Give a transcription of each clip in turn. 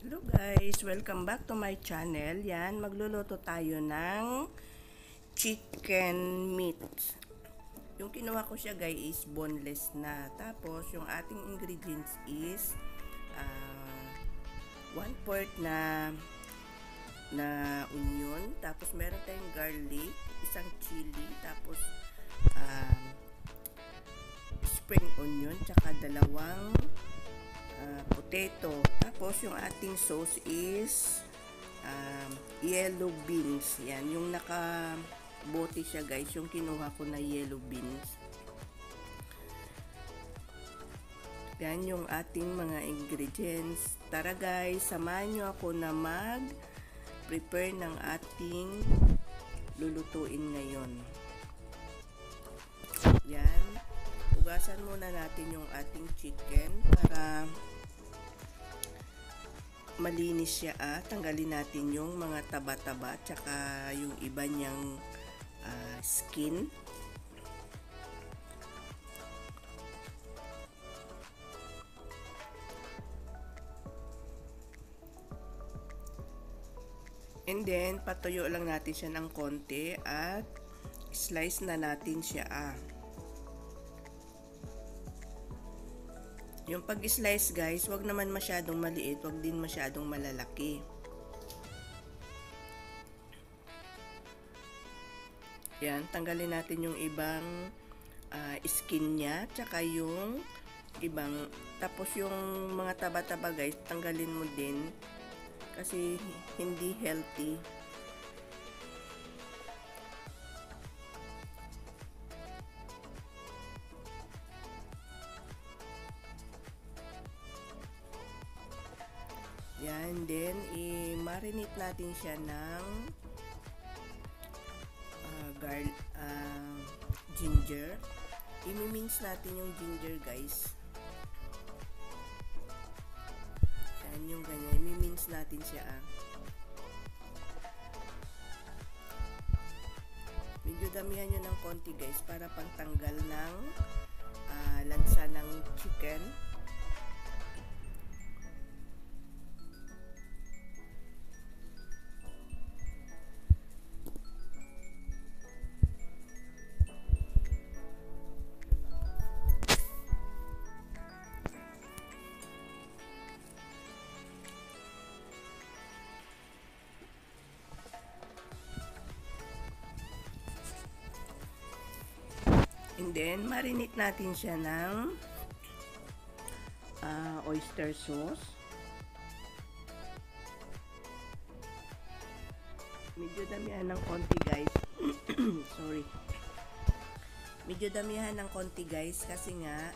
Hello guys! Welcome back to my channel. Yan, magluluto tayo ng chicken meat. Yung kinuha ko siya guys is boneless na. Tapos yung ating ingredients is 1/4 na onion. Tapos meron tayong garlic, isang chili, tapos spring onion, tsaka dalawang potato. Tapos yung ating sauce is yellow beans. Yan, yung naka-bote siya guys, yung kinuha ko na yellow beans. Yan yung ating mga ingredients. Tara guys, samahan nyo ako na mag-prepare ng ating lulutuin ngayon. Yan. Hugasan muna natin yung ating chicken para malinis siya. Tanggalin natin yung mga taba-taba tsaka yung iba niyang skin. And then patuyo lang natin siya ng konti at slice na natin siya. Yung pag-slice guys, wag naman masyadong maliit, wag din masyadong malalaki. Yan, tanggalin natin yung ibang skin niya, tsaka yung ibang, tapos yung mga taba-taba guys, tanggalin mo din kasi hindi healthy. Yan, then i-marinate natin siya ng ginger. I-mince natin yung ginger guys. Yan yung ganyan, i-mince natin siya. Medyo damihan nyo ng konti guys para pangtanggal ng lansa ng chicken. And then, marinate natin siya ng oyster sauce. Medyo damihan ng konti guys. Sorry. Medyo damihan ng konti guys kasi nga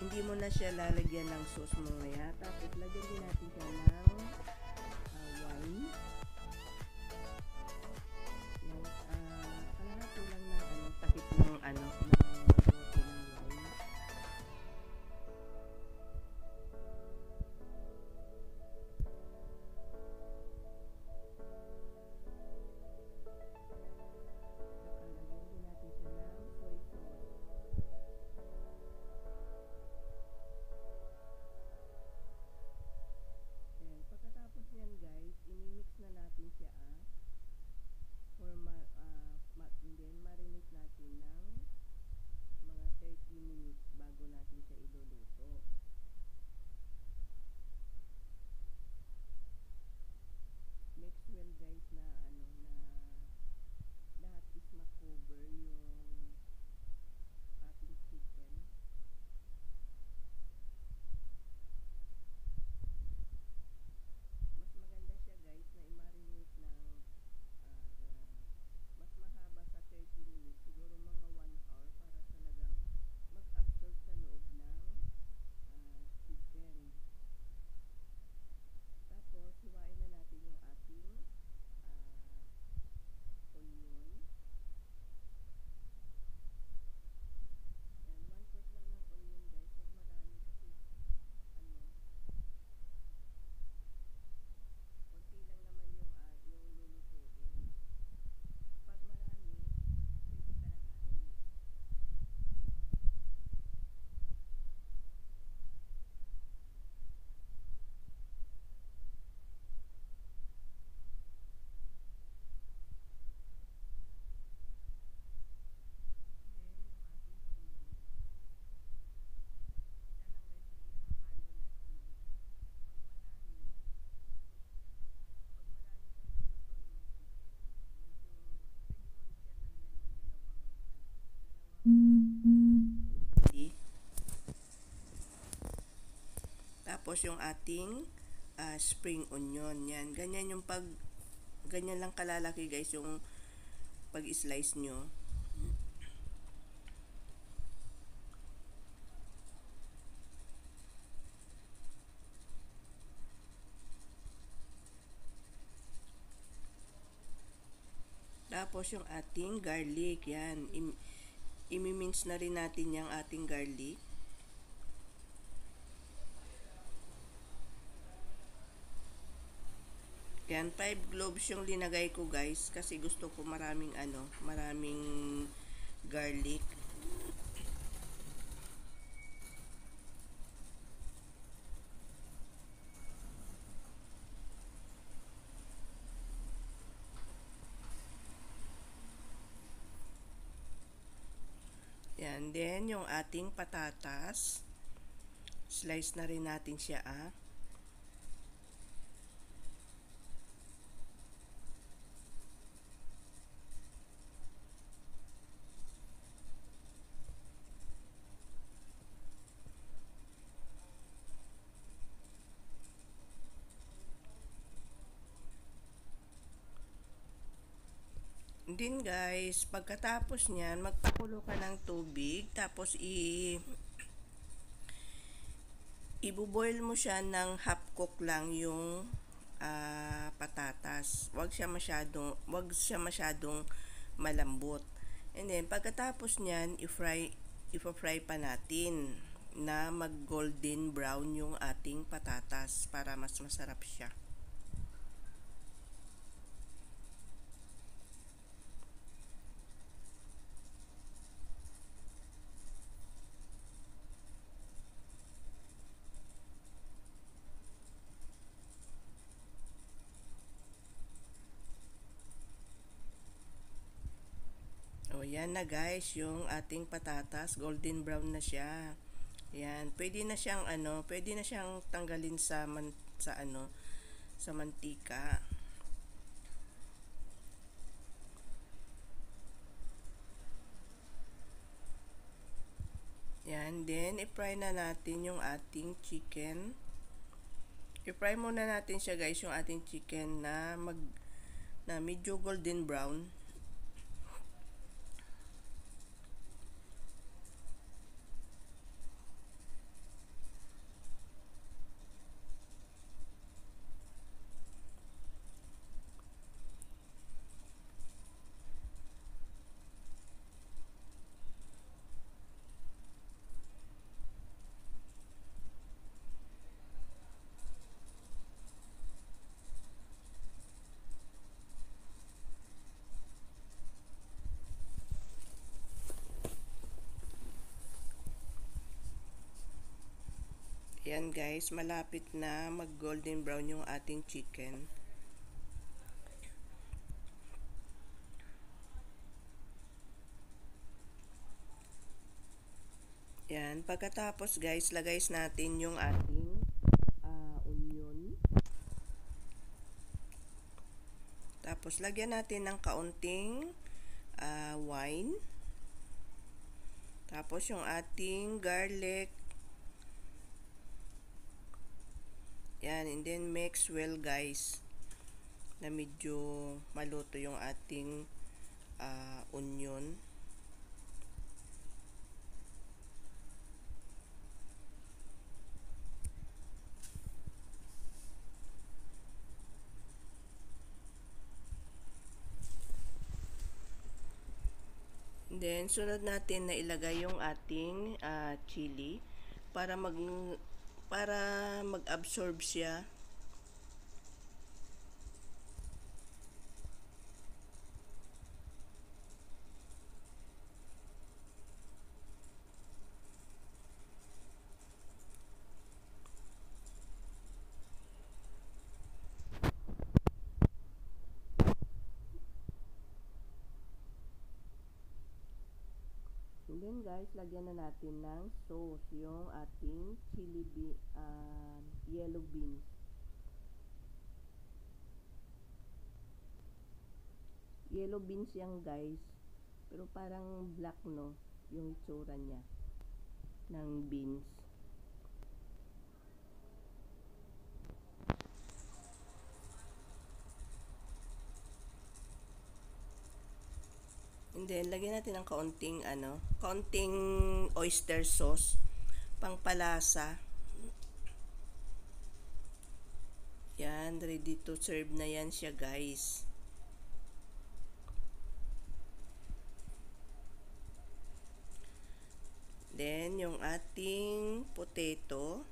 hindi mo na siya lalagyan ng sauce mamaya. Tapos lagyan din natin siya ng wine. Kalahati lang ng takip ng Tapos yung ating spring onion. Yan. Ganyan lang kalalaki guys yung pag-slice nyo. Tapos yung ating garlic, yan. Imi-mince na rin natin yung ating garlic. Yan, 5 cloves yung linagay ko guys kasi gusto ko maraming garlic. Yan, then yung ating patatas. Slice na rin natin siya Din guys, pagkatapos niyan, magpakulo ka ng tubig, tapos ibuboil mo siya ng half cook lang yung patatas. Wag siya masyadong malambot. And then pagkatapos niyan, i-fry pa natin na mag golden brown yung ating patatas para mas masarap siya. O yan na guys, yung ating patatas, golden brown na siya. Yan, pwede na siyang tanggalin sa mantika. Yan, then i-fry na natin yung ating chicken. I-fry muna natin siya guys, yung ating chicken na medyo golden brown. Yan guys, malapit na mag golden brown yung ating chicken. Yan, pagkatapos guys, lagay natin yung ating onion. Tapos lagyan natin ng kaunting wine. Tapos yung ating garlic. Yan, and then mix well guys na medyo maluto yung ating onion. Then, sunod natin na ilagay yung ating chili para mag-absorb siya. And then guys, lagyan na natin ng sauce yung ating yellow beans. Yellow beans yan guys, pero parang black no, yung itsura niya ng beans. And then, lagyan natin ng kaunting oyster sauce, pangpalasa. Yan, ready to serve na yan siya, guys. Then, yung ating potato,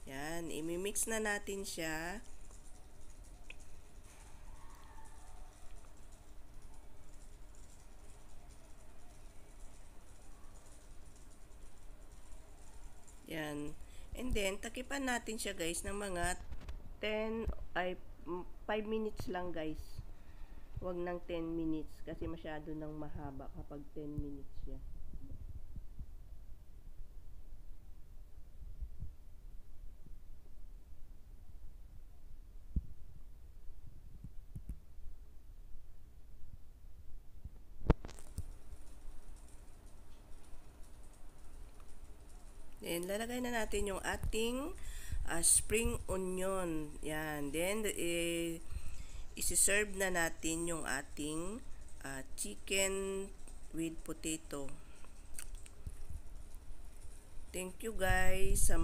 yan, imimix na natin siya. Yan. And then, takipan natin siya, guys, ng mga 5 minutes lang, guys. Huwag ng 10 minutes kasi masyado nang mahaba kapag 10 minutes siya. Then, lalagay na natin yung ating spring onion. Yan. Then, isi-serve na natin yung ating chicken with potato. Thank you guys sa